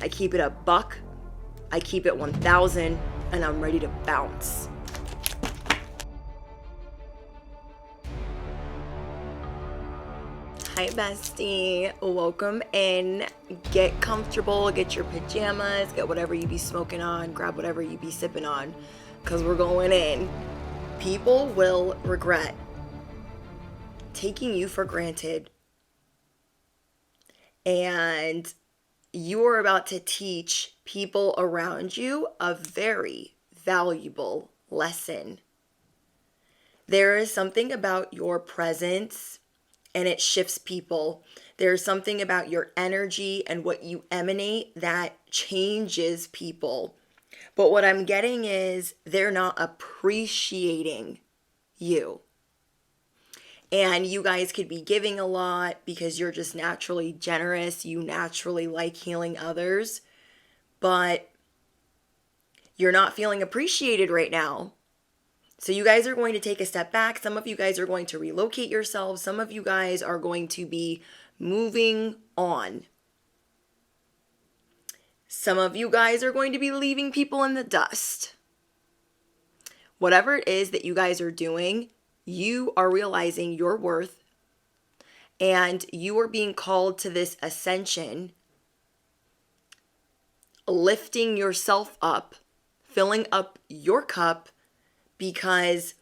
I keep it a buck, I keep it 1,000, and I'm ready to bounce. Hi bestie, welcome in. Get comfortable, get your pajamas, get whatever you be smoking on, grab whatever you be sipping on, because we're going in. People will regret taking you for granted, and you are about to teach people around you a very valuable lesson. There is something about your presence and it shifts people. There's something about your energy and what you emanate that changes people. But what I'm getting is they're not appreciating you. And you guys could be giving a lot because you're just naturally generous. You naturally like healing others. But you're not feeling appreciated right now. So you guys are going to take a step back. Some of you guys are going to relocate yourselves. Some of you guys are going to be moving on. Some of you guys are going to be leaving people in the dust. Whatever it is that you guys are doing, you are realizing your worth and you are being called to this ascension, lifting yourself up, filling up your cup. Because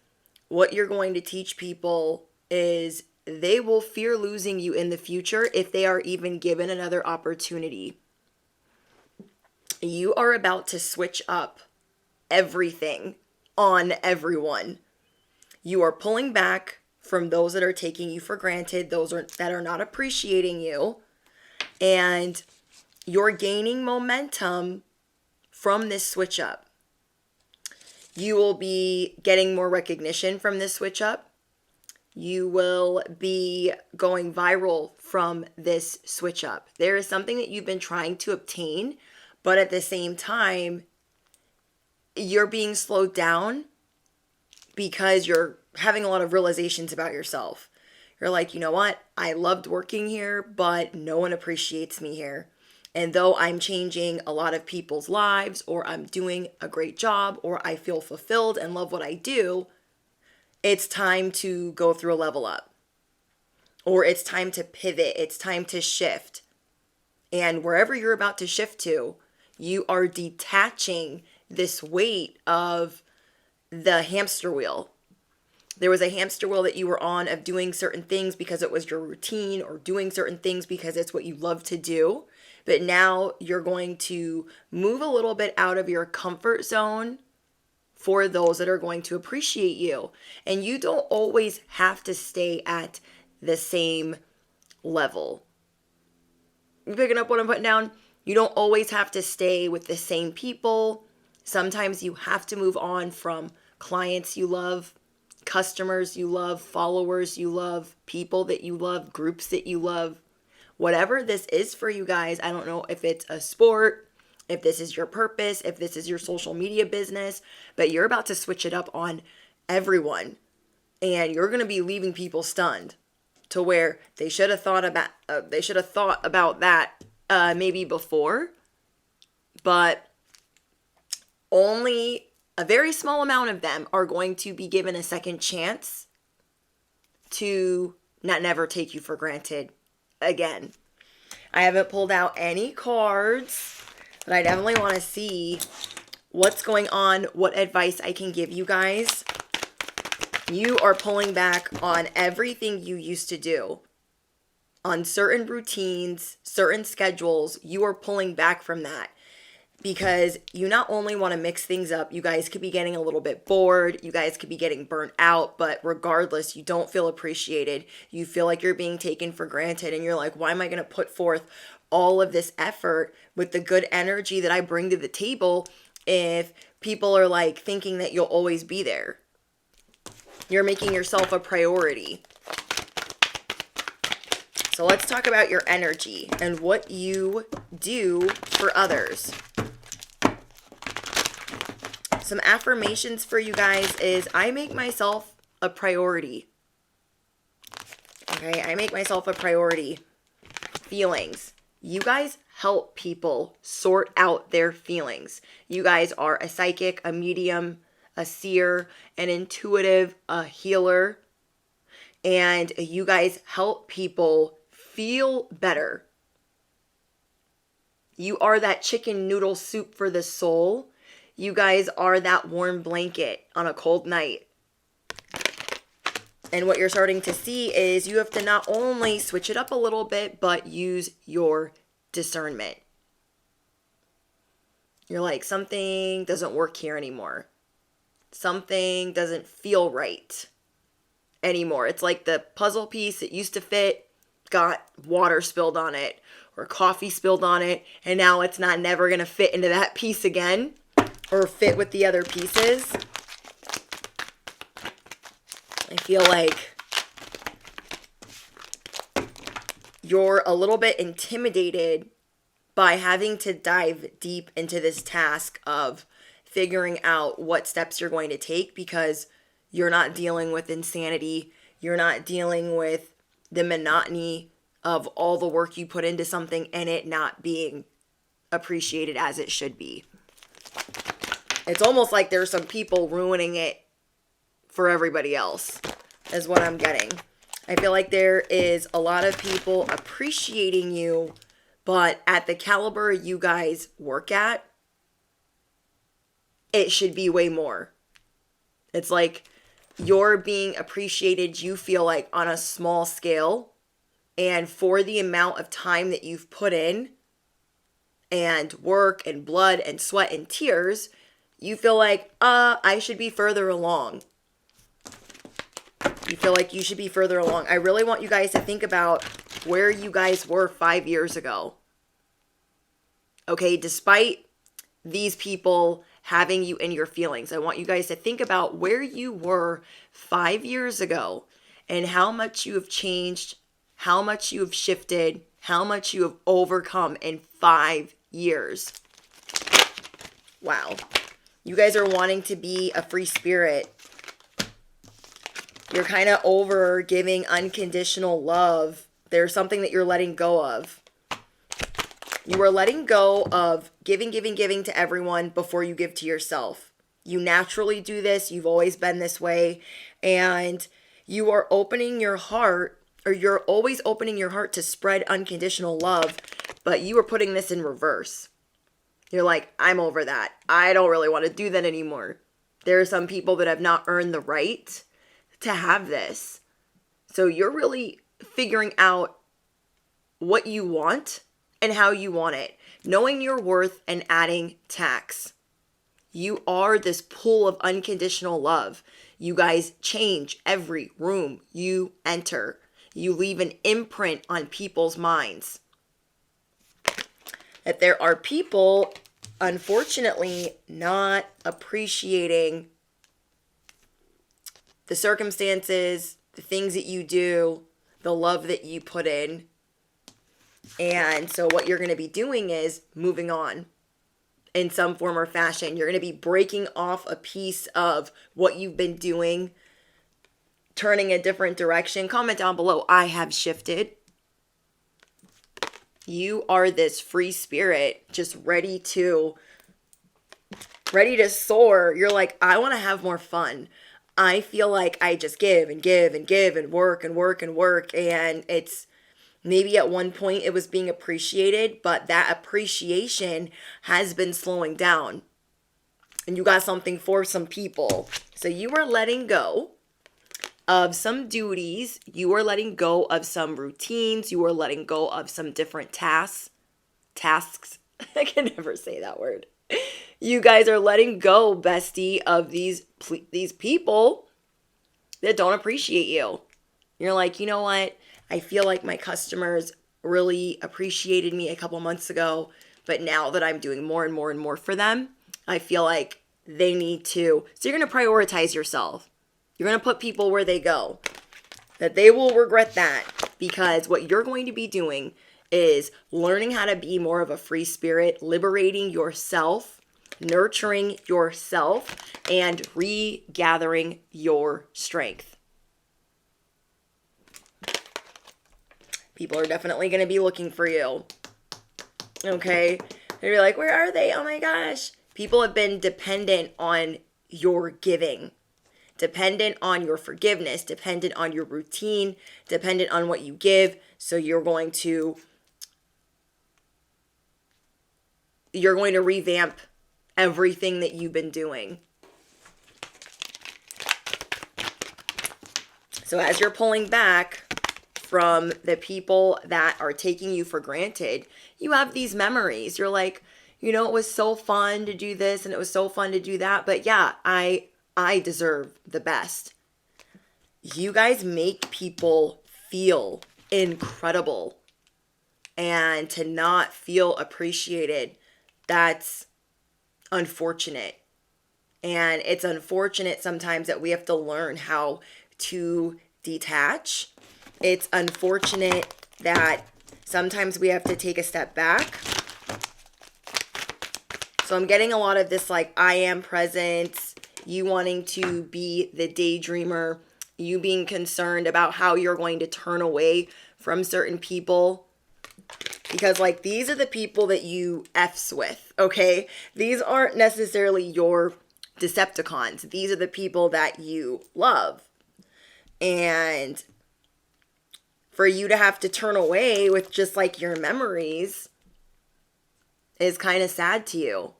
what you're going to teach people is they will fear losing you in the future if they are even given another opportunity. You are about to switch up everything on everyone. You are pulling back from those that are taking you for granted, those that are not appreciating you, and you're gaining momentum from this switch up. You will be getting more recognition from this switch up. You will be going viral from this switch up. There is something that you've been trying to obtain, but at the same time, you're being slowed down because you're having a lot of realizations about yourself. You're like, you know what? I loved working here, but no one appreciates me here. And though I'm changing a lot of people's lives, or I'm doing a great job, or I feel fulfilled and love what I do, it's time to go through a level up. Or it's time to pivot. It's time to shift. And wherever you're about to shift to, you are detaching this weight of the hamster wheel. There was a hamster wheel that you were on of doing certain things because it was your routine, or doing certain things because it's what you love to do. But now you're going to move a little bit out of your comfort zone for those that are going to appreciate you. And you don't always have to stay at the same level. You picking up what I'm putting down? You don't always have to stay with the same people. Sometimes you have to move on from clients you love, customers you love, followers you love, people that you love, groups that you love. Whatever this is for you guys, I don't know if it's a sport, if this is your purpose, if this is your social media business, but you're about to switch it up on everyone. And you're going to be leaving people stunned to where they should have thought about that maybe before, but only a very small amount of them are going to be given a second chance to not never take you for granted again. I haven't pulled out any cards, but I definitely want to see what's going on, what advice I can give you guys. You are pulling back on everything you used to do, on certain routines, certain schedules. You are pulling back from that because you not only want to mix things up, you guys could be getting a little bit bored, you guys could be getting burnt out, but regardless, you don't feel appreciated. You feel like you're being taken for granted, and you're like, why am I going to put forth all of this effort with the good energy that I bring to the table if people are like thinking that you'll always be there? You're making yourself a priority. So let's talk about your energy and what you do for others. Some affirmations for you guys is I make myself a priority. Okay, I make myself a priority. Feelings. You guys help people sort out their feelings. You guys are a psychic, a medium, a seer, an intuitive, a healer, and you guys help people feel better. You are that chicken noodle soup for the soul. You guys are that warm blanket on a cold night. And what you're starting to see is you have to not only switch it up a little bit, but use your discernment. You're like, something doesn't work here anymore. Something doesn't feel right anymore. It's like the puzzle piece that used to fit got water spilled on it or coffee spilled on it, and now it's not never going to fit into that piece again or fit with the other pieces. I feel like you're a little bit intimidated by having to dive deep into this task of figuring out what steps you're going to take, because you're not dealing with insanity. You're not dealing with the monotony of all the work you put into something and it not being appreciated as it should be. It's almost like there's some people ruining it for everybody else, is what I'm getting. I feel like there is a lot of people appreciating you, but at the caliber you guys work at, it should be way more. It's like you're being appreciated, you feel like, on a small scale, and for the amount of time that you've put in and work and blood and sweat and tears, you feel like, I should be further along. You feel like you should be further along. I really want you guys to think about where you guys were 5 years ago. Okay, despite these people having you in your feelings, I want you guys to think about where you were 5 years ago and how much you have changed, how much you have shifted, how much you have overcome in 5 years. Wow. You guys are wanting to be a free spirit. You're kind of over giving unconditional love. There's something that you're letting go of. You are letting go of giving to everyone before you give to yourself. You naturally do this. You've always been this way. And you are opening your heart, or you're always opening your heart to spread unconditional love, but you are putting this in reverse. You're like, I'm over that. I don't really want to do that anymore. There are some people that have not earned the right to have this. So you're really figuring out what you want and how you want it. Knowing your worth and adding tax. You are this pool of unconditional love. You guys change every room you enter. You leave an imprint on people's minds. That there are people, unfortunately, not appreciating the circumstances, the things that you do, the love that you put in. And so what you're going to be doing is moving on in some form or fashion. You're going to be breaking off a piece of what you've been doing, turning a different direction. Comment down below, I have shifted. You are this free spirit, just ready to soar. You're like, I want to have more fun. I feel like I just give and give and give and work and work and work. And it's maybe at one point it was being appreciated, but that appreciation has been slowing down. And you got something for some people. So you are letting go of some duties. You are letting go of some routines. You are letting go of some different tasks. I can never say that word. You guys are letting go, bestie, of these people that don't appreciate you. You're like, you know what? I feel like my customers really appreciated me a couple months ago, but now that I'm doing more and more and more for them, I feel like they need to. So you're going to prioritize yourself. You're going to put people where they go. That they will regret that, because what you're going to be doing is learning how to be more of a free spirit, liberating yourself, nurturing yourself, and regathering your strength. People are definitely going to be looking for you. Okay? They'll be like, where are they? Oh my gosh. People have been dependent on your giving, dependent on your forgiveness, dependent on your routine, dependent on what you give. So you're going to revamp everything that you've been doing. So as you're pulling back from the people that are taking you for granted, you have these memories. You're like, you know, it was so fun to do this and it was so fun to do that. But yeah, I deserve the best. You guys make people feel incredible. And to not feel appreciated, that's unfortunate. And it's unfortunate sometimes that we have to learn how to detach. It's unfortunate that sometimes we have to take a step back. So I'm getting a lot of this like I am present, you wanting to be the daydreamer, you being concerned about how you're going to turn away from certain people. Because like these are the people that you F's with, okay? These aren't necessarily your Decepticons. These are the people that you love. And for you to have to turn away with just like your memories is kind of sad to you.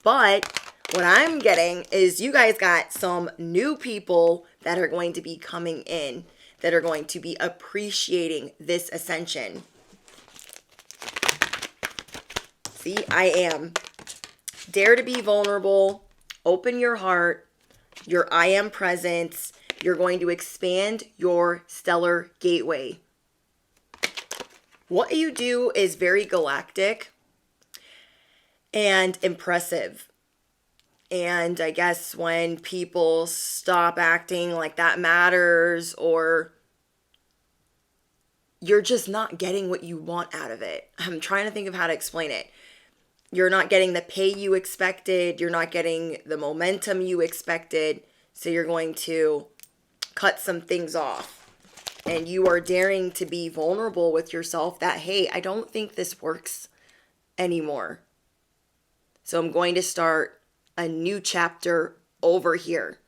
But what I'm getting is you guys got some new people that are going to be coming in, that are going to be appreciating this ascension. See, I am. Dare to be vulnerable. Open your heart. Your I am presence. You're going to expand your stellar gateway. What you do is very galactic and impressive. And I guess when people stop acting like that matters, or you're just not getting what you want out of it. I'm trying to think of how to explain it. You're not getting the pay you expected. You're not getting the momentum you expected. So you're going to cut some things off. And you are daring to be vulnerable with yourself that, hey, I don't think this works anymore. So I'm going to start a new chapter over here.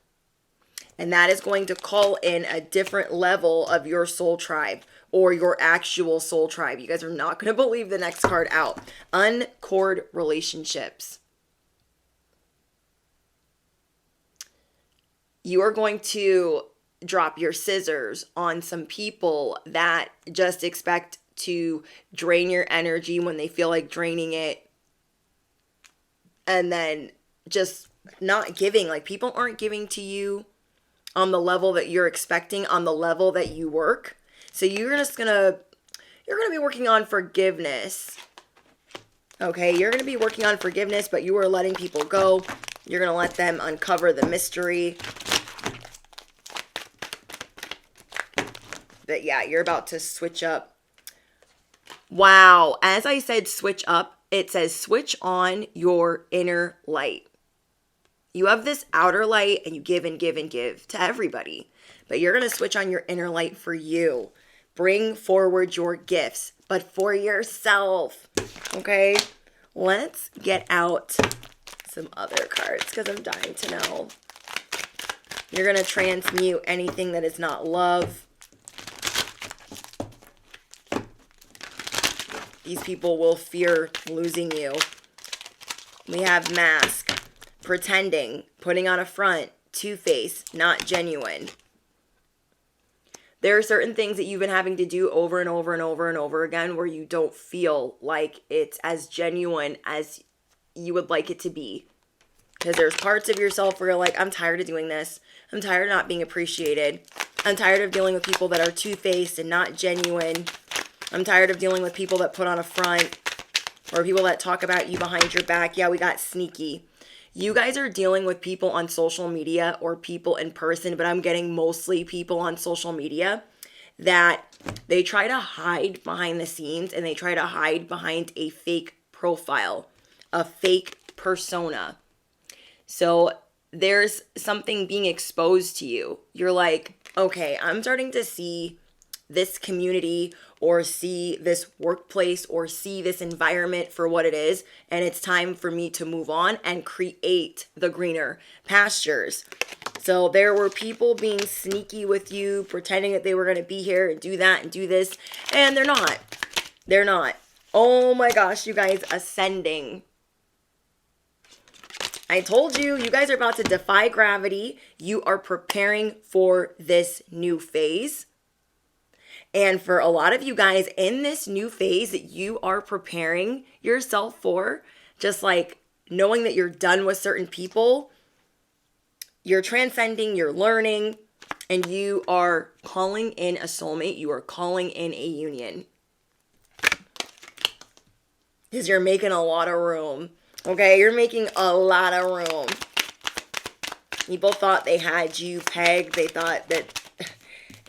And that is going to call in a different level of your soul tribe, or your actual soul tribe. You guys are not going to believe the next card out. Uncord relationships. You are going to drop your scissors on some people that just expect to drain your energy when they feel like draining it. And then just not giving. Like, people aren't giving to you on the level that you're expecting, on the level that you work. So you're gonna be working on forgiveness. Okay, you're gonna be working on forgiveness, but you are letting people go. You're gonna let them uncover the mystery. But yeah, you're about to switch up. Wow, as I said switch up, it says switch on your inner light. You have this outer light and you give and give and give to everybody. But you're going to switch on your inner light for you. Bring forward your gifts, but for yourself. Okay? Let's get out some other cards because I'm dying to know. You're going to transmute anything that is not love. These people will fear losing you. We have mask. Pretending, putting on a front, two-faced, not genuine. There are certain things that you've been having to do over and over and over and over again where you don't feel like it's as genuine as you would like it to be. Because there's parts of yourself where you're like, I'm tired of doing this. I'm tired of not being appreciated. I'm tired of dealing with people that are two-faced and not genuine. I'm tired of dealing with people that put on a front, or people that talk about you behind your back. Yeah, we got sneaky. You guys are dealing with people on social media or people in person, but I'm getting mostly people on social media that they try to hide behind the scenes, and they try to hide behind a fake profile, a fake persona. So there's something being exposed to you. You're like, okay, I'm starting to see this community or see this workplace or see this environment for what it is. And it's time for me to move on and create the greener pastures. So there were people being sneaky with you, pretending that they were going to be here and do that and do this. And they're not. They're not. Oh my gosh, you guys, ascending. I told you, you guys are about to defy gravity. You are preparing for this new phase. And for a lot of you guys in this new phase that you are preparing yourself for, just like knowing that you're done with certain people, you're transcending, you're learning, and you are calling in a soulmate. You are calling in a union. Because you're making a lot of room. Okay, you're making a lot of room. People thought they had you pegged. They thought that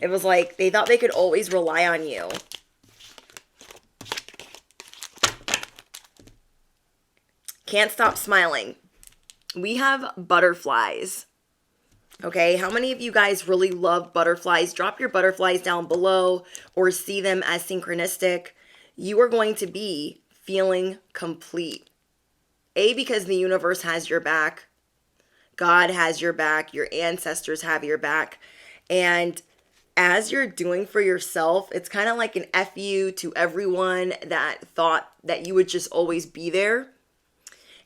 it was like they thought they could always rely on you. Can't stop smiling. We have butterflies. Okay, how many of you guys really love butterflies? Drop your butterflies down below or see them as synchronistic. You are going to be feeling complete. Because the universe has your back. God has your back. Your ancestors have your back. And as you're doing for yourself, it's kind of like an FU to everyone that thought that you would just always be there.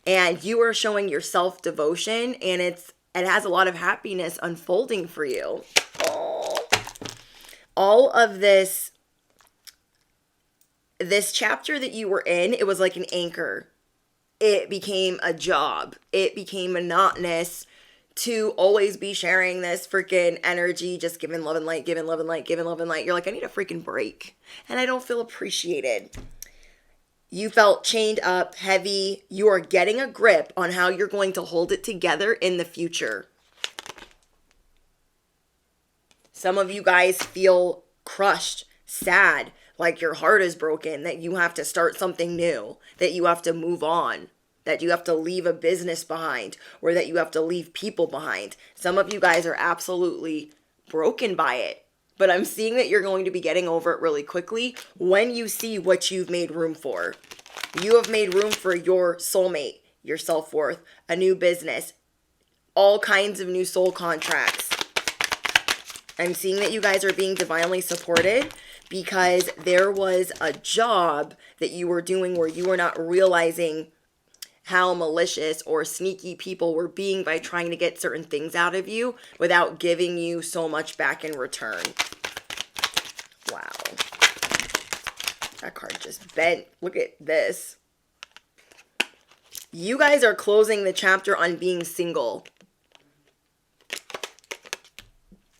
And you are showing your self-devotion, and it has a lot of happiness unfolding for you. Oh. All of this chapter that you were in, it was like an anchor. It became a job. It became monotonous to always be sharing this freaking energy, just giving love and light, giving love and light, giving love and light. You're like, I need a freaking break. And I don't feel appreciated. You felt chained up, heavy. You are getting a grip on how you're going to hold it together in the future. Some of you guys feel crushed, sad, like your heart is broken, that you have to start something new, that you have to move on, that you have to leave a business behind, or that you have to leave people behind. Some of you guys are absolutely broken by it, but I'm seeing that you're going to be getting over it really quickly when you see what you've made room for. You have made room for your soulmate, your self-worth, a new business, all kinds of new soul contracts. I'm seeing that you guys are being divinely supported because there was a job that you were doing where you were not realizing how malicious or sneaky people were being by trying to get certain things out of you without giving you so much back in return. Wow. That card just bent. Look at this. You guys are closing the chapter on being single.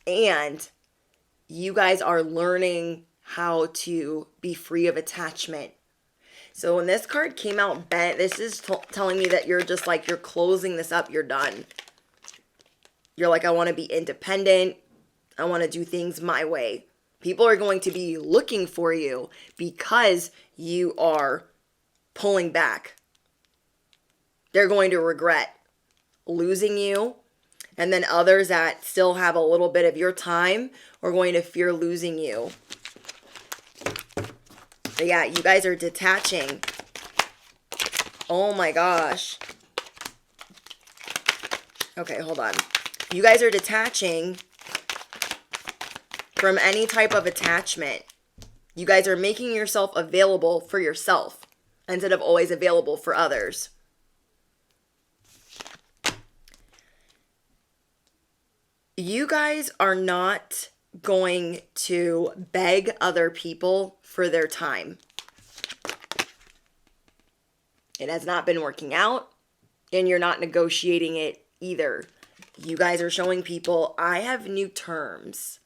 And you guys are learning how to be free of attachment. So when this card came out bent, this is telling me that you're just like, you're closing this up, you're done. You're like, I want to be independent. I want to do things my way. People are going to be looking for you because you are pulling back. They're going to regret losing you. And then others that still have a little bit of your time are going to fear losing you. But yeah, you guys are detaching. Oh my gosh. Okay, hold on. You guys are detaching from any type of attachment. You guys are making yourself available for yourself instead of always available for others. You guys are not going to beg other people for their time. It has not been working out, and you're not negotiating it either. You guys are showing people, I have new terms.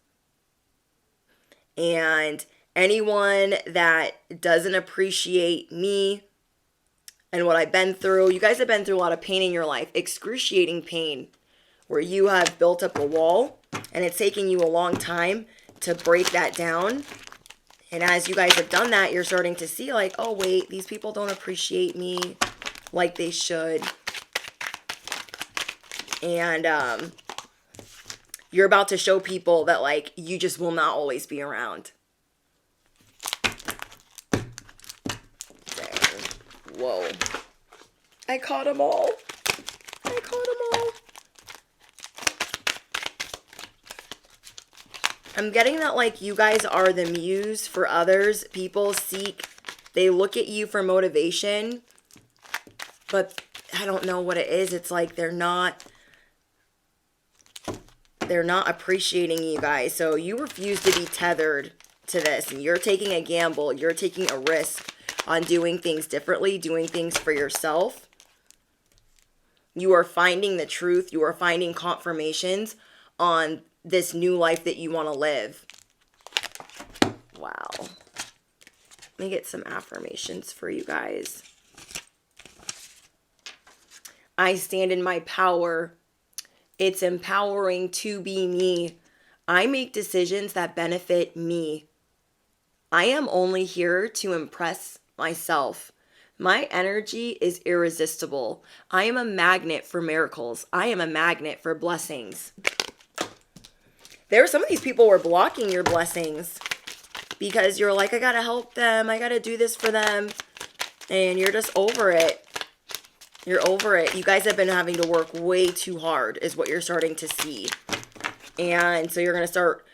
And anyone that doesn't appreciate me and what I've been through, you guys have been through a lot of pain in your life, excruciating pain, where you have built up a wall and it's taking you a long time to break that down. And as you guys have done that, you're starting to see like, oh wait, these people don't appreciate me like they should. And you're about to show people that like, you just will not always be around. Whoa. I caught them all. I caught them all. I'm getting that, like, you guys are the muse for others. People they look at you for motivation, but I don't know what it is. It's like they're not appreciating you guys. So you refuse to be tethered to this, and you're taking a gamble. You're taking a risk on doing things differently, doing things for yourself. You are finding the truth. You are finding confirmations on this new life that you want to live. Wow. Let me get some affirmations for you guys. I stand in my power. It's empowering to be me. I make decisions that benefit me. I am only here to impress myself. My energy is irresistible. I am a magnet for miracles. I am a magnet for blessings. Some of these people were blocking your blessings because you're like, I gotta help them. I gotta do this for them. And you're just over it. You're over it. You guys have been having to work way too hard is what you're starting to see. And so you're going to start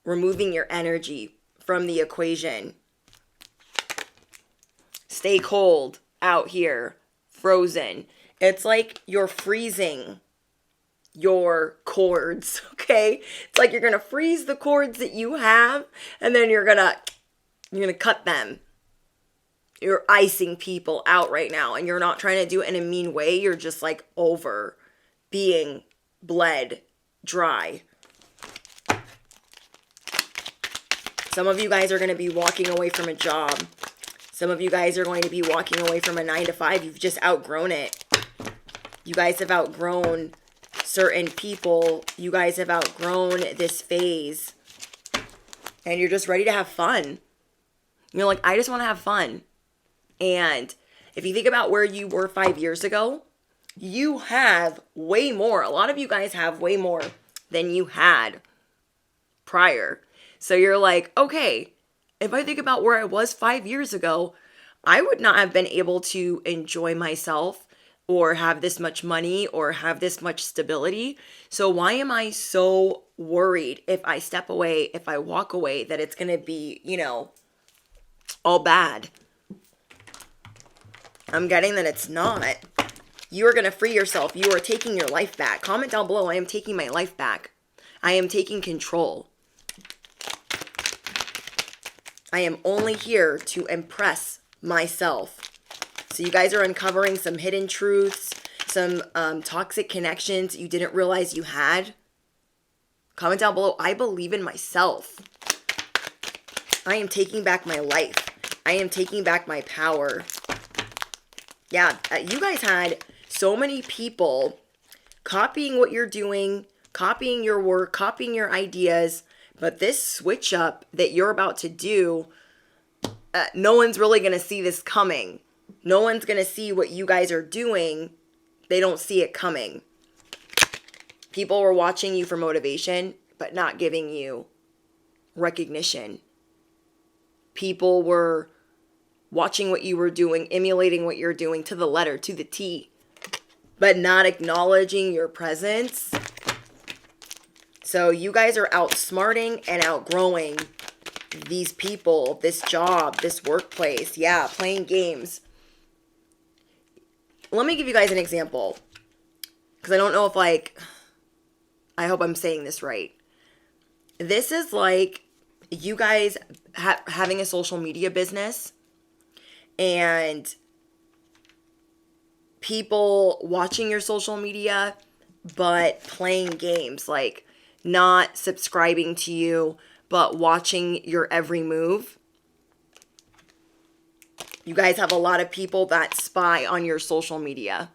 removing your energy from the equation. Stay cold out here. Frozen. It's like you're freezing your cords, okay? It's like you're going to freeze the cords that you have, and then you're going to cut them. You're icing people out right now, and you're not trying to do it in a mean way. You're just like over being bled dry. Some of you guys are going to be walking away from a job. Some of you guys are going to be walking away from a 9-to-5. You've just outgrown it. You guys have outgrown certain people. You guys have outgrown this phase. And you're just ready to have fun. You're like, I just want to have fun. And if you think about where you were 5 years ago, you have way more. A lot of you guys have way more than you had prior. So you're like, okay, if I think about where I was 5 years ago, I would not have been able to enjoy myself or have this much money or have this much stability. So why am I so worried if I step away, if I walk away, that it's going to be, all bad? I'm getting that it's not. You are going to free yourself. You are taking your life back. Comment down below. I am taking my life back. I am taking control. I am only here to impress myself. So you guys are uncovering some hidden truths, some toxic connections you didn't realize you had. Comment down below. I believe in myself. I am taking back my life. I am taking back my power. Yeah, you guys had so many people copying what you're doing, copying your work, copying your ideas. But this switch up that you're about to do, no one's really going to see this coming. No one's going to see what you guys are doing. They don't see it coming. People were watching you for motivation, but not giving you recognition. People were watching what you were doing, emulating what you're doing to the letter, to the T, but not acknowledging your presence. So you guys are outsmarting and outgrowing these people, this job, this workplace. Yeah, playing games. Let me give you guys an example, because I don't know if, I hope I'm saying this right. This is like you guys having a social media business and people watching your social media but playing games, like not subscribing to you but watching your every move. You guys have a lot of people that spy on your social media,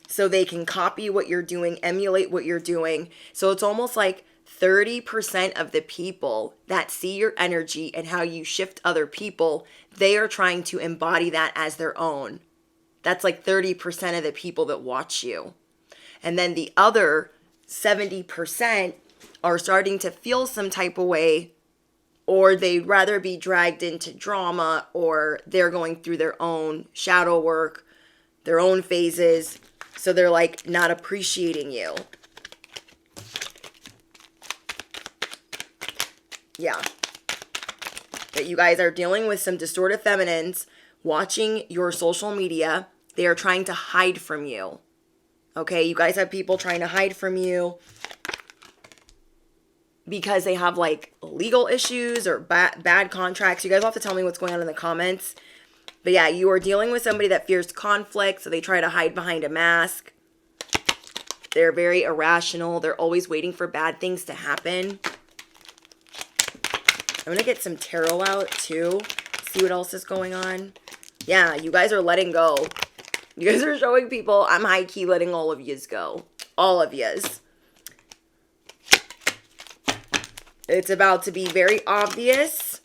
so they can copy what you're doing, emulate what you're doing. So it's almost like 30% of the people that see your energy and how you shift other people, they are trying to embody that as their own. That's like 30% of the people that watch you. And then the other 70% are starting to feel some type of way or they'd rather be dragged into drama, or they're going through their own shadow work, their own phases. So they're like not appreciating you. Yeah. That you guys are dealing with some distorted feminines watching your social media. They are trying to hide from you. Okay, you guys have people trying to hide from you because they have like legal issues or bad contracts. You guys will have to tell me what's going on in the comments. But yeah, you are dealing with somebody that fears conflict, so they try to hide behind a mask. They're very irrational. They're always waiting for bad things to happen. I'm going to get some tarot out too. See what else is going on. Yeah, you guys are letting go. You guys are showing people I'm high-key letting all of yous go. All of yous. It's about to be very obvious.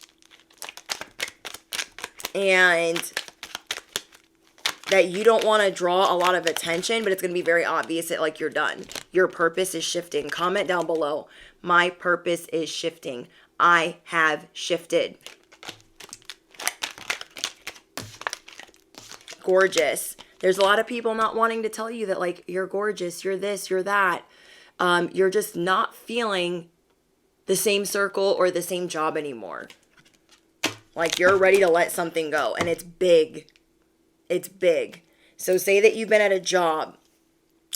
And that you don't want to draw a lot of attention, but it's going to be very obvious that like you're done. Your purpose is shifting. Comment down below. My purpose is shifting. I have shifted. Gorgeous. There's a lot of people not wanting to tell you that like you're gorgeous, you're this, you're that. You're just not feeling the same circle or the same job anymore. Like you're ready to let something go, and it's big. It's big. So say that you've been at a job.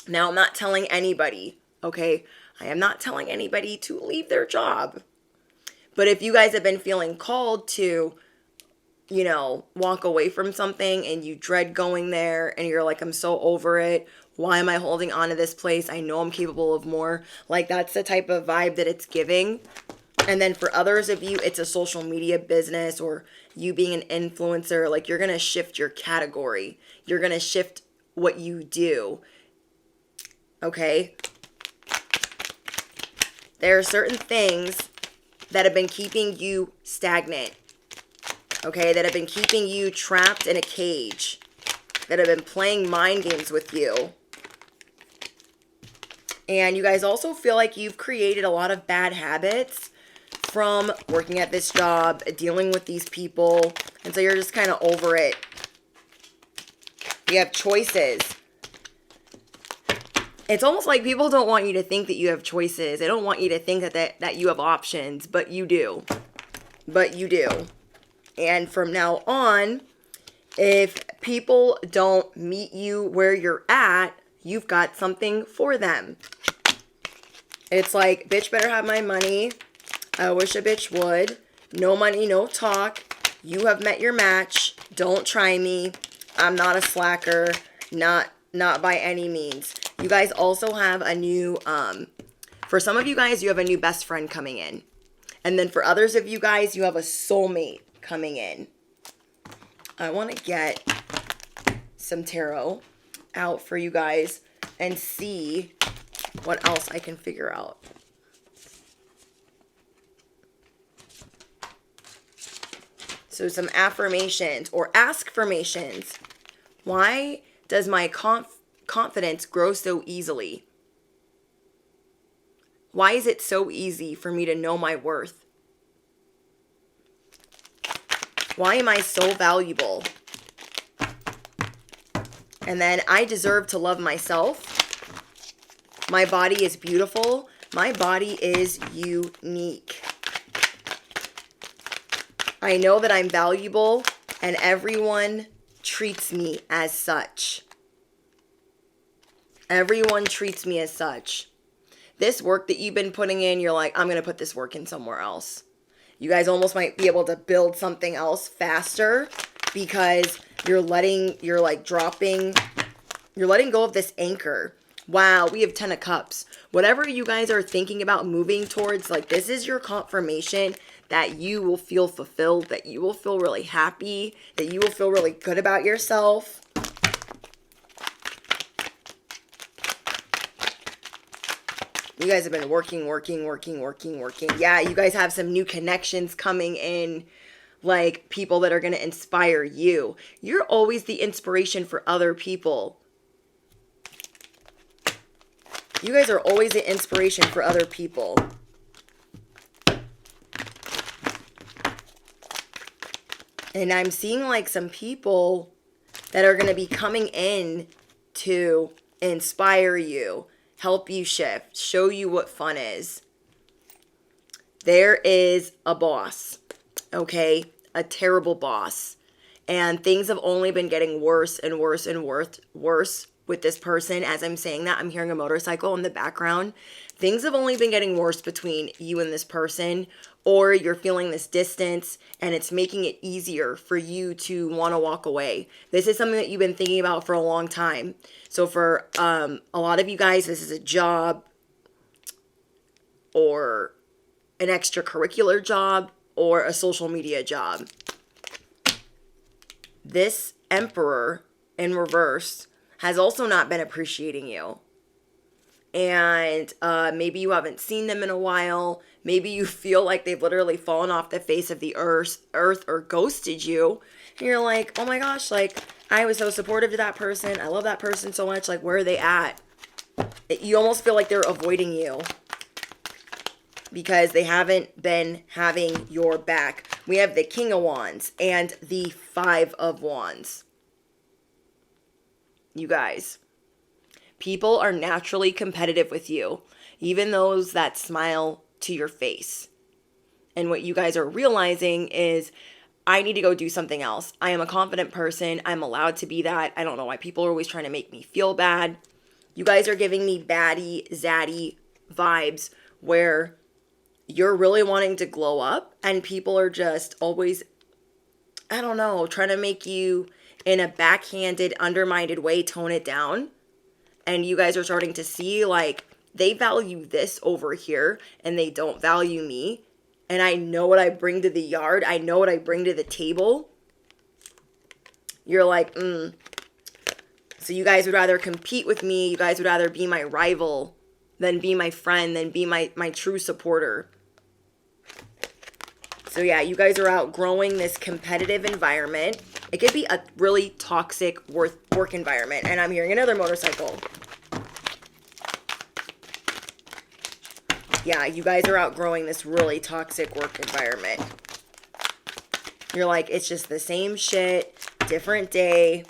Now I'm not telling anybody, okay? I am not telling anybody to leave their job. But if you guys have been feeling called to, you know, walk away from something and you dread going there and you're like, I'm so over it. Why am I holding on to this place? I know I'm capable of more. Like that's the type of vibe that it's giving. And then for others of you, it's a social media business or you being an influencer. Like you're going to shift your category. You're going to shift what you do. Okay? There are certain things that have been keeping you stagnant. Okay? That have been keeping you trapped in a cage. That have been playing mind games with you. And you guys also feel like you've created a lot of bad habits from working at this job, dealing with these people. And so you're just kind of over it. You have choices. It's almost like people don't want you to think that you have choices. They don't want you to think that you have options, but you do. But you do. And from now on, if people don't meet you where you're at, you've got something for them. It's like, bitch better have my money. I wish a bitch would. No money, no talk. You have met your match. Don't try me. I'm not a slacker. Not by any means. You guys also have a new, for some of you guys, you have a new best friend coming in. And then for others of you guys, you have a soulmate coming in. I want to get some tarot out for you guys and see what else I can figure out. So some affirmations or ask-formations. Why does my confidence grow so easily? Why is it so easy for me to know my worth? Why am I so valuable? And then I deserve to love myself. My body is beautiful. My body is unique. I know that I'm valuable and everyone treats me as such. Everyone treats me as such. This work that you've been putting in, you're like, I'm going to put this work in somewhere else. You guys almost might be able to build something else faster because you're letting go of this anchor. Wow, we have 10 of Cups. Whatever you guys are thinking about moving towards, like this is your confirmation that you will feel fulfilled, that you will feel really happy, that you will feel really good about yourself. You guys have been working. Yeah, you guys have some new connections coming in, like people that are going to inspire you. You're always the inspiration for other people. You guys are always the inspiration for other people. And I'm seeing like some people that are going to be coming in to inspire you, help you shift, show you what fun is. There is a boss, okay? A terrible boss. And things have only been getting worse and worse and worse with this person. As I'm saying that, I'm hearing a motorcycle in the background. Things have only been getting worse between you and this person, or you're feeling this distance and it's making it easier for you to want to walk away. This is something that you've been thinking about for a long time. So for a lot of you guys, this is a job or an extracurricular job or a social media job. This Emperor in reverse has also not been appreciating you. And maybe you haven't seen them in a while. Maybe you feel like they've literally fallen off the face of the earth or ghosted you. And you're like, oh my gosh, like, I was so supportive to that person. I love that person so much. Like, where are they at? You almost feel like they're avoiding you because they haven't been having your back. We have the King of Wands and the Five of Wands. You guys, people are naturally competitive with you, even those that smile to your face. And what you guys are realizing is, I need to go do something else. I am a confident person. I'm allowed to be that. I don't know why people are always trying to make me feel bad. You guys are giving me baddie, zaddy vibes where you're really wanting to glow up and people are just always, I don't know, trying to make you in a backhanded, undermined way tone it down. And you guys are starting to see like they value this over here and they don't value me. And I know what I bring to the yard. I know what I bring to the table. You're like, So you guys would rather compete with me. You guys would rather be my rival than be my friend, than be my true supporter. So yeah, you guys are outgrowing this competitive environment. It could be a really toxic work environment. And I'm hearing another motorcycle. Yeah, you guys are outgrowing this really toxic work environment. You're like, it's just the same shit, different day.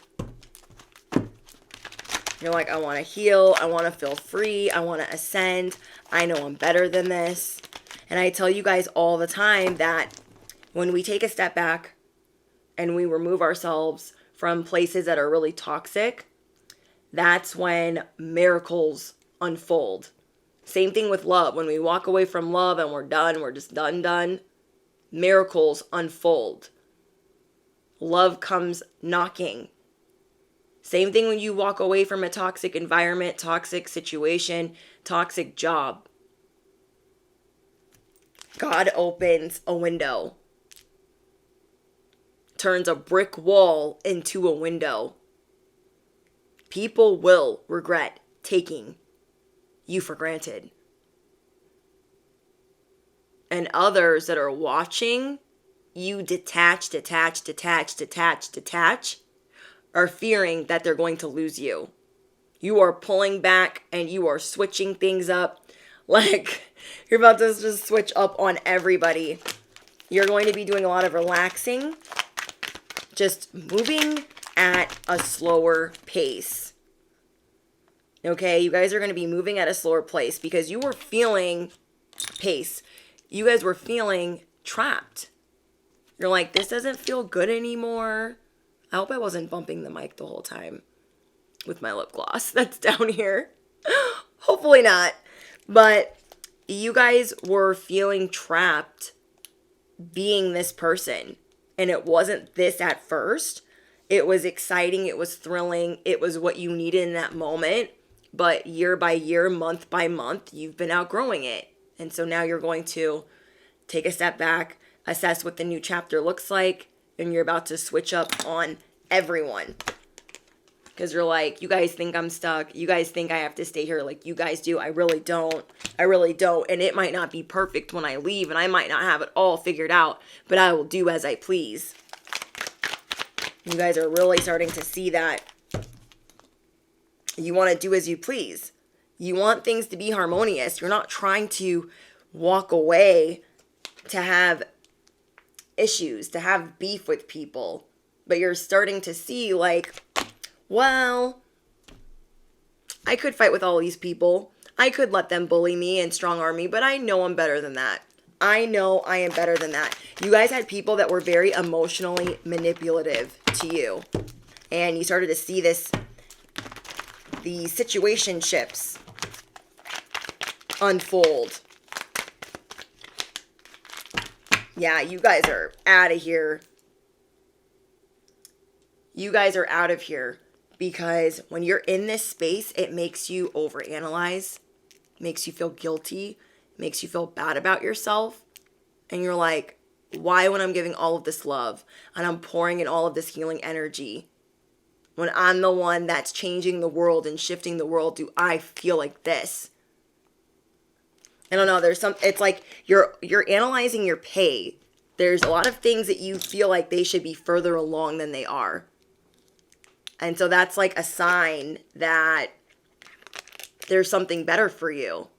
You're like, I want to heal. I want to feel free. I want to ascend. I know I'm better than this. And I tell you guys all the time that when we take a step back and we remove ourselves from places that are really toxic, that's when miracles unfold. Same thing with love. When we walk away from love and we're done, we're just done, miracles unfold. Love comes knocking. Same thing when you walk away from a toxic environment, toxic situation, toxic job. God opens a window, turns a brick wall into a window. People will regret taking you for granted. And others that are watching you detach, are fearing that they're going to lose you. You are pulling back and you are switching things up. Like, you're about to just switch up on everybody. You're going to be doing a lot of relaxing, just moving at a slower pace. Okay, you guys are going to be moving at a slower pace because you were feeling pace. You guys were feeling trapped. You're like, this doesn't feel good anymore. I hope I wasn't bumping the mic the whole time with my lip gloss that's down here. Hopefully not. But you guys were feeling trapped being this person. And it wasn't this at first. It was exciting. It was thrilling. It was what you needed in that moment. But year by year, month by month, you've been outgrowing it. And so now you're going to take a step back, assess what the new chapter looks like, and you're about to switch up on everyone. Because you're like, you guys think I'm stuck. You guys think I have to stay here like you guys do. I really don't. I really don't. And it might not be perfect when I leave, and I might not have it all figured out, but I will do as I please. You guys are really starting to see that. You want to do as you please. You want things to be harmonious. You're not trying to walk away to have issues, to have beef with people. But you're starting to see like, well, I could fight with all these people. I could let them bully me and strong arm me, but I know I'm better than that. I know I am better than that. You guys had people that were very emotionally manipulative to you. And you started to see this, the situationships unfold. Yeah, you guys are out of here. You guys are out of here. Because when you're in this space, it makes you overanalyze, makes you feel guilty, makes you feel bad about yourself. And you're like, why, when I'm giving all of this love and I'm pouring in all of this healing energy, when I'm the one that's changing the world and shifting the world, do I feel like this? I don't know. It's like you're analyzing your pay. There's a lot of things that you feel like they should be further along than they are. And so that's like a sign that there's something better for you.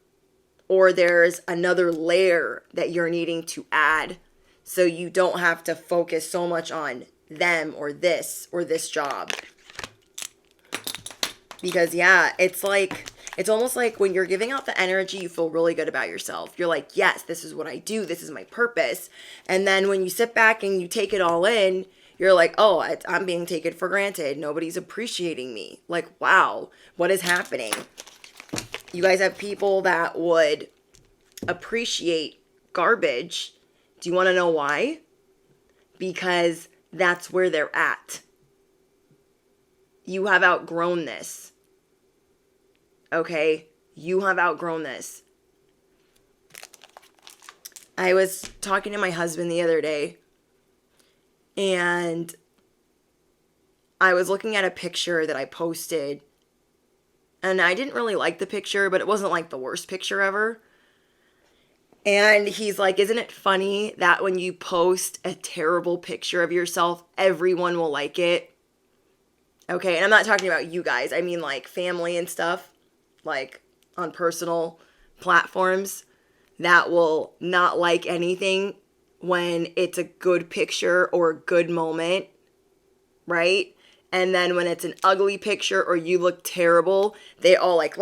Or there's another layer that you're needing to add so you don't have to focus so much on them or this job. Because yeah, it's almost like when you're giving out the energy, you feel really good about yourself. You're like, yes, this is what I do. This is my purpose. And then when you sit back and you take it all in, you're like, oh, I'm being taken for granted. Nobody's appreciating me. Like, wow, what is happening? You guys have people that would appreciate garbage. Do you want to know why? Because that's where they're at. You have outgrown this. Okay? You have outgrown this. I was talking to my husband the other day, and I was looking at a picture that I posted, and I didn't really like the picture, but it wasn't like the worst picture ever. And he's like, isn't it funny that when you post a terrible picture of yourself, everyone will like it? Okay, and I'm not talking about you guys. I mean like family and stuff, like on personal platforms that will not like anything when it's a good picture or a good moment, right? And then when it's an ugly picture or you look terrible, they all like.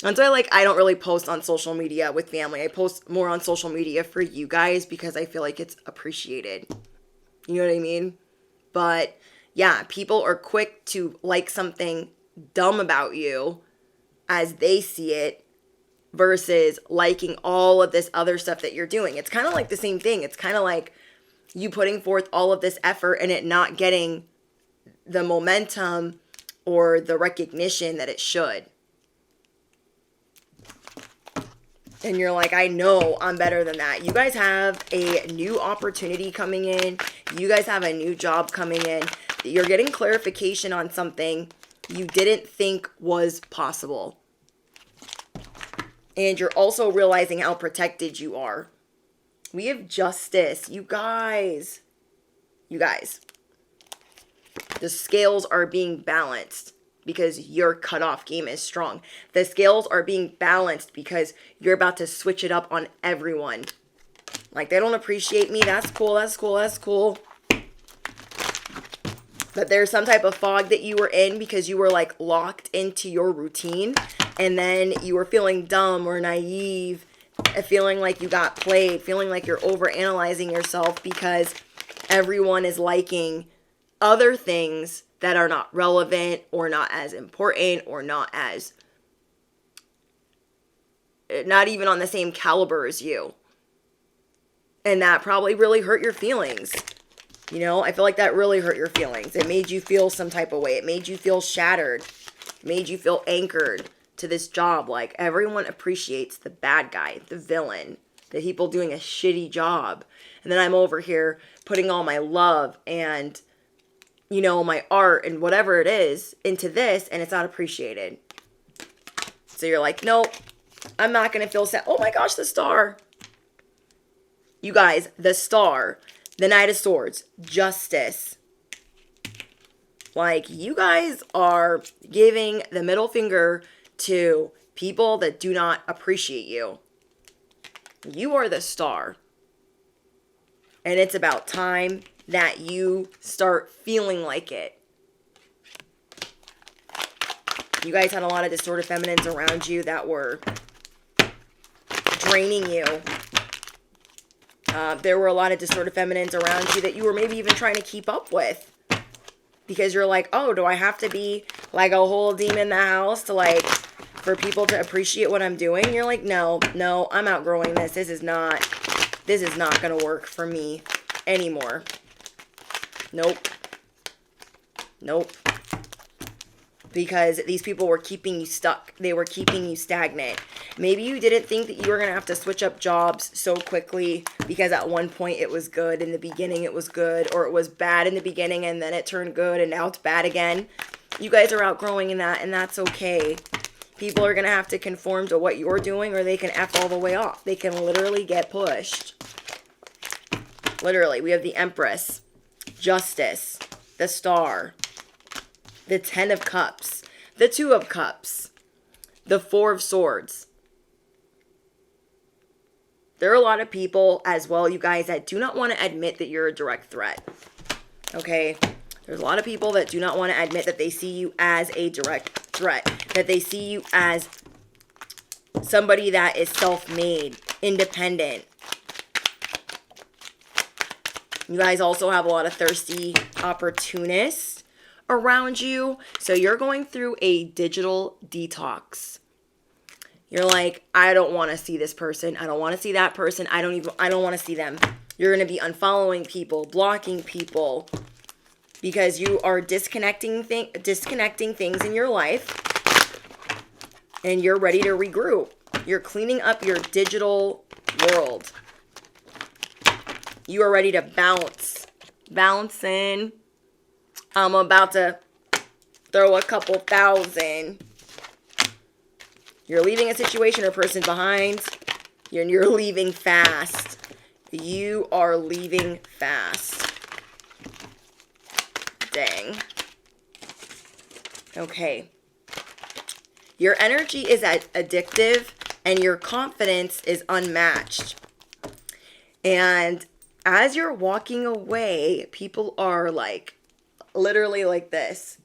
And so I don't really post on social media with family. I post more on social media for you guys because I feel like it's appreciated. You know what I mean? But yeah, people are quick to like something dumb about you as they see it versus liking all of this other stuff that you're doing. It's kind of like the same thing. It's kind of like you putting forth all of this effort and it not getting the momentum or the recognition that it should. And you're like, I know I'm better than that. You guys have a new opportunity coming in. You guys have a new job coming in. You're getting clarification on something you didn't think was possible. And you're also realizing how protected you are. We have justice. You guys. The scales are being balanced because your cutoff game is strong. The scales are being balanced because you're about to switch it up on everyone. Like, they don't appreciate me. That's cool. But there's some type of fog that you were in because you were like locked into your routine. And then you were feeling dumb or naive, feeling like you got played, feeling like you're overanalyzing yourself because everyone is liking other things that are not relevant or not as important or not even on the same caliber as you. And that probably really hurt your feelings. You know, I feel like that really hurt your feelings. It made you feel some type of way. It made you feel shattered. It made you feel anchored to this job. Like, everyone appreciates the bad guy, the villain, the people doing a shitty job. And then I'm over here putting all my love and, you know, my art and whatever it is into this, and it's not appreciated. So you're like, nope, I'm not going to feel sad. Oh my gosh, the star. You guys, the star, the Knight of Swords, justice. Like, you guys are giving the middle finger to people that do not appreciate you. You are the star. And it's about time that you start feeling like it. You guys had a lot of distorted feminines around you that were draining you. There were a lot of distorted feminines around you that you were maybe even trying to keep up with. Because you're like, oh, do I have to be like a whole demon in the house to like, for people to appreciate what I'm doing? You're like, no, I'm outgrowing this. This is not going to work for me anymore. Nope. Because these people were keeping you stuck. They were keeping you stagnant. Maybe you didn't think that you were going to have to switch up jobs so quickly because at one point it was good. In the beginning it was good, or it was bad in the beginning and then it turned good and now it's bad again. You guys are outgrowing in that, and that's okay. People are going to have to conform to what you're doing, or they can F all the way off. They can literally get pushed. Literally, we have the Empress, Justice, the Star, the Ten of Cups, the Two of Cups, the Four of Swords. There are a lot of people as well, you guys, that do not want to admit that you're a direct threat. Okay? There's a lot of people that do not want to admit that they see you as a direct threat. That they see you as somebody that is self-made, independent. You guys also have a lot of thirsty opportunists around you. So you're going through a digital detox. You're like, I don't want to see this person. I don't want to see that person. I don't want to see them. You're going to be unfollowing people, blocking people, because you are disconnecting things in your life, and you're ready to regroup. You're cleaning up your digital world. You are ready to bounce in. I'm about to throw a couple thousand. You're leaving a situation or person behind. You're leaving fast. You are leaving fast. Dang. Okay. Your energy is addictive and your confidence is unmatched. And as you're walking away, people are like, literally like this.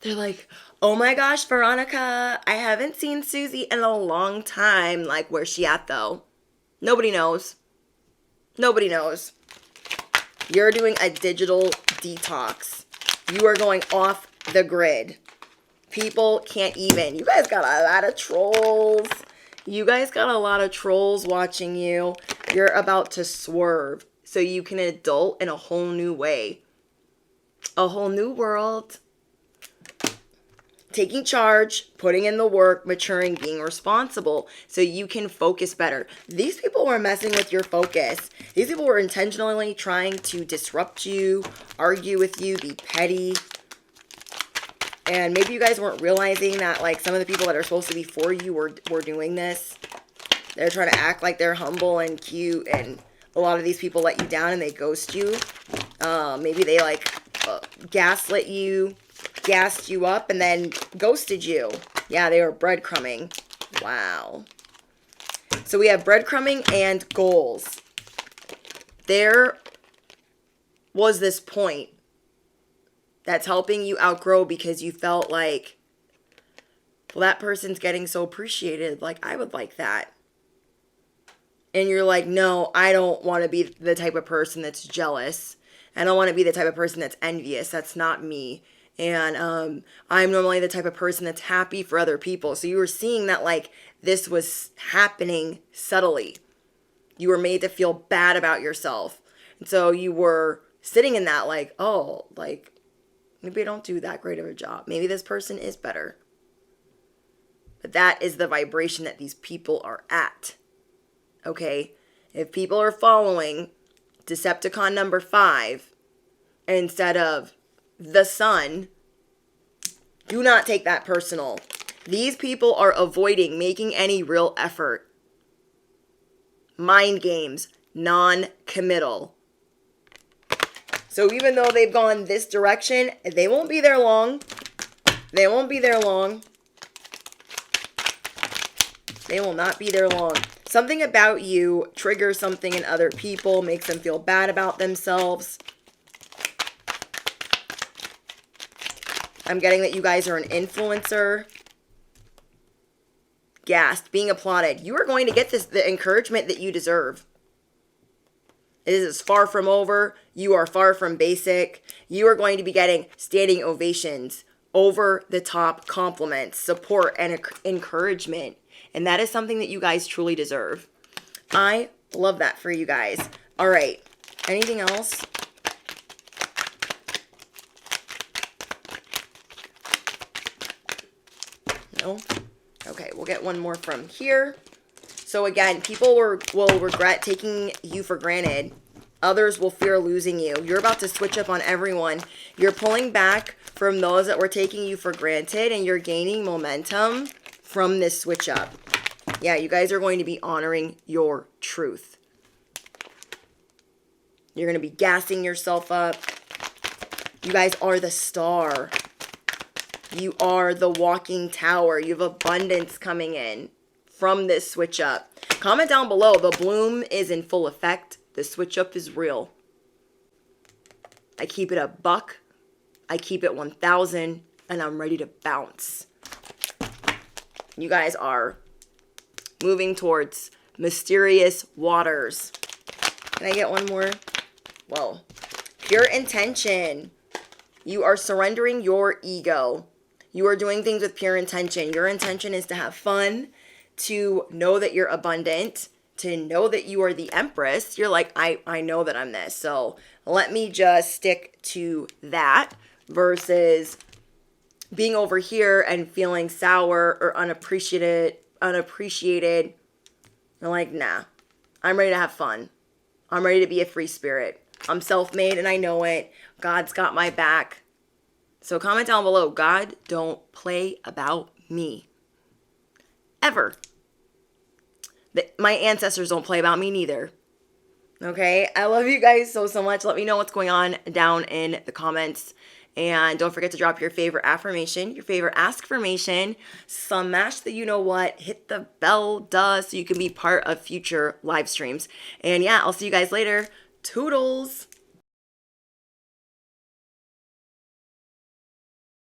They're like, oh my gosh, Veronica, I haven't seen Susie in a long time. Like, where's she at though? Nobody knows. Nobody knows. You're doing a digital detox. You are going off the grid. People can't even. You guys got a lot of trolls. You guys got a lot of trolls watching you. You're about to swerve so you can adult in a whole new way. A whole new world. Taking charge, putting in the work, maturing, being responsible so you can focus better. These people were messing with your focus. These people were intentionally trying to disrupt you, argue with you, be petty. And maybe you guys weren't realizing that, like, some of the people that are supposed to be for you were doing this. They're trying to act like they're humble and cute, and a lot of these people let you down and they ghost you. Maybe they, like, gaslit you, gassed you up, and then ghosted you. Yeah, they were breadcrumbing. Wow. So we have breadcrumbing and goals. There was this point that's helping you outgrow because you felt like, well, that person's getting so appreciated. Like, I would like that. And you're like, no, I don't want to be the type of person that's jealous. I don't want to be the type of person that's envious. That's not me. And I'm normally the type of person that's happy for other people. So you were seeing that, like, this was happening subtly. You were made to feel bad about yourself. And so you were sitting in that, like, oh, like, maybe I don't do that great of a job. Maybe this person is better. But that is the vibration that these people are at. Okay? If people are following Decepticon number 5 instead of the sun, do not take that personal. These people are avoiding making any real effort. Mind games, non-committal. So even though they've gone this direction, they won't be there long. They won't be there long. They will not be there long. Something about you triggers something in other people, makes them feel bad about themselves. I'm getting that you guys are an influencer. Gassed, being applauded. You are going to get the encouragement that you deserve. It is far from over. You are far from basic. You are going to be getting standing ovations, over the top compliments, support, and encouragement. And that is something that you guys truly deserve. I love that for you guys. All right. Anything else? No? Okay, we'll get one more from here. So again, people will regret taking you for granted. Others will fear losing you. You're about to switch up on everyone. You're pulling back from those that were taking you for granted, and you're gaining momentum from this switch up. Yeah, you guys are going to be honoring your truth. You're going to be gassing yourself up. You guys are the star. You are the walking tower. You have abundance coming in from this switch up. Comment down below. The bloom is in full effect. The switch up is real. I keep it a buck. I keep it 1,000. And I'm ready to bounce. You guys are moving towards mysterious waters. Can I get one more? Whoa. Pure intention. You are surrendering your ego. You are doing things with pure intention. Your intention is to have fun, to know that you're abundant, to know that you are the empress. You're like, I know that I'm this. So let me just stick to that versus being over here and feeling sour or unappreciated. You're like, nah, I'm ready to have fun. I'm ready to be a free spirit. I'm self-made and I know it. God's got my back. So comment down below, God, don't play about me. Ever. My ancestors don't play about me neither. Okay? I love you guys so much. Let me know what's going on down in the comments. And don't forget to drop your favorite affirmation, your favorite ask-formation. Smash the you-know-what. Hit the bell, so you can be part of future live streams. And yeah, I'll see you guys later. Toodles!